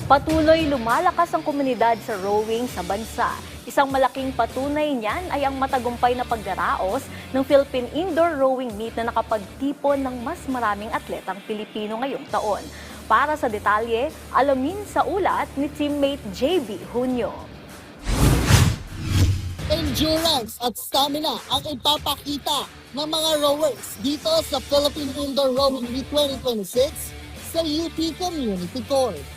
Patuloy lumalakas ang komunidad sa rowing sa bansa. Isang malaking patunay niyan ay ang matagumpay na pagdaraos ng Philippine Indoor Rowing Meet na nakapagtipon ng mas maraming atletang Pilipino ngayong taon. Para sa detalye, alamin sa ulat ni teammate JB Junio. Endurance at stamina ang ipapakita ng mga rowers dito sa Philippine Indoor Rowing Meet 2026 sa UP Community Court.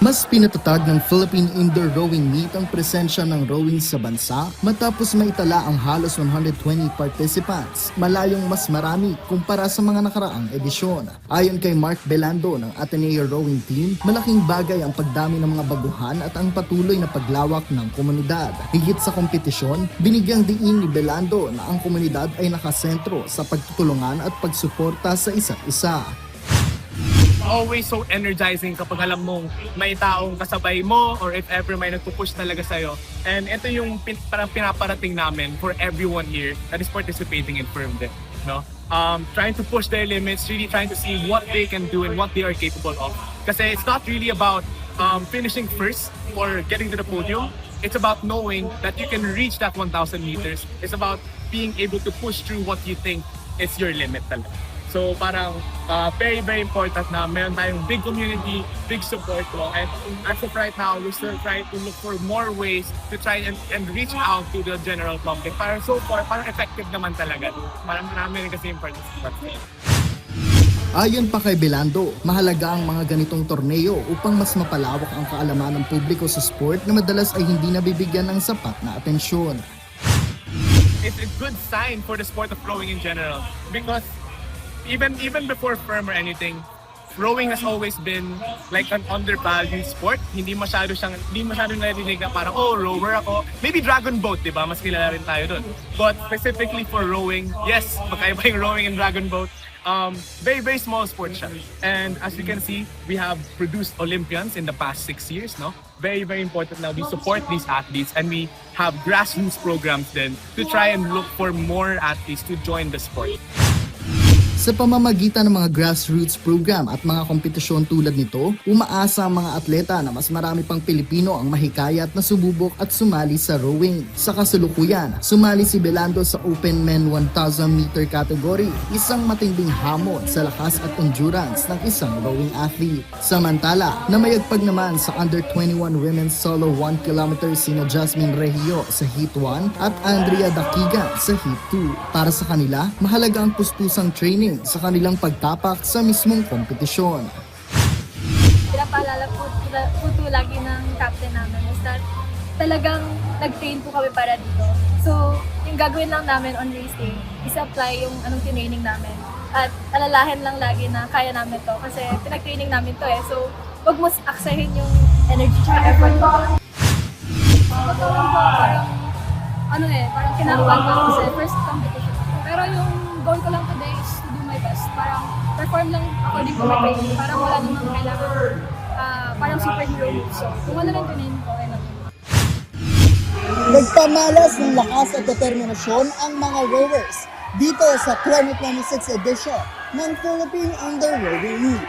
Mas pinatatag ng Philippine Indoor Rowing Meet ang presensya ng rowing sa bansa matapos maitala ang halos 120 participants, malayong mas marami kumpara sa mga nakaraang edisyon. Ayon kay Mark Belando ng Ateneo Rowing Team, malaking bagay ang pagdami ng mga baguhan at ang patuloy na paglawak ng komunidad. Higit sa kompetisyon, binigyang diin ni Belando na ang komunidad ay nakasentro sa pagtutulungan at pagsuporta sa isa't isa. Always so energizing kapag alam mong may taong kasabay mo or if ever may nagpupush talaga sa'yo. And ito yung parang pinaparating namin for everyone here that is participating in FIRMDE. No? Trying to push their limits, really trying to see what they can do and what they are capable of. Kasi it's not really about finishing first or getting to the podium. It's about knowing that you can reach that 1,000 meters. It's about being able to push through what you think is your limit talaga. So parang very, very important na meron tayong big community, big support mo. And as of right now, we're still trying to look for more ways to try and reach out to the general public. Para so far, parang effective naman talaga. Parang marami rin kasi yung participants. Ayon pa kay Belando, mahalaga ang mga ganitong torneo upang mas mapalawak ang kaalaman ng publiko sa sport na madalas ay hindi nabibigyan ng sapat na atensyon. It's a good sign for the sport of rowing in general because even before firm or anything, rowing has always been like an undervalued sport. Hindi masyado narinig na parang, oh, rower ako. Maybe dragon boat, di ba? Mas kilala rin tayo dun. But specifically for rowing, yes, magkaiba yung rowing and dragon boat. Very, very small sport siya. And as you can see, we have produced Olympians in the past 6 years, no? Very, very important now. We support these athletes and we have grassroots programs then to try and look for more athletes to join the sport. Sa pamamagitan ng mga grassroots program at mga kompetisyon tulad nito, umaasa ang mga atleta na mas marami pang Pilipino ang mahikayat na sumubok at sumali sa rowing. Sa kasalukuyan, sumali si Belando sa Open Men 1,000 meter category, isang matinding hamon sa lakas at endurance ng isang rowing athlete. Samantala, namayagpag naman sa Under 21 Women's Solo 1 km sina Jasmine Regio sa Heat 1 at Andrea Dakigan sa Heat 2. Para sa kanila, mahalaga ang puspusang training sa kanilang pagtapak sa mismong kompetisyon. Pinapaalala po lagi ng captain namin is that talagang nag-train po kami para dito. So, yung gagawin lang namin on race day is apply yung anong tinaining namin. At alalahin lang lagi na kaya namin to kasi pinag-training namin to eh. So, wag mo aksahin yung energy at effort mo. Totoo po, parang kinakabahan pa ako sa first competition. Pero yung goal ko lang today is to do my best. Parang perform lang according to my training. Parang wala namang kailangan parang superhero move. So, kung ano lang tinayin ko, ay Nagpamalas ng lakas at determinasyon ang mga rowers dito sa 2026 edition ng Philippine Indoor Rowing Meet.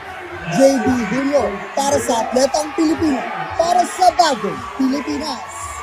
JB Junio para sa Atletang Pilipino, para sa Bagong Pilipinas.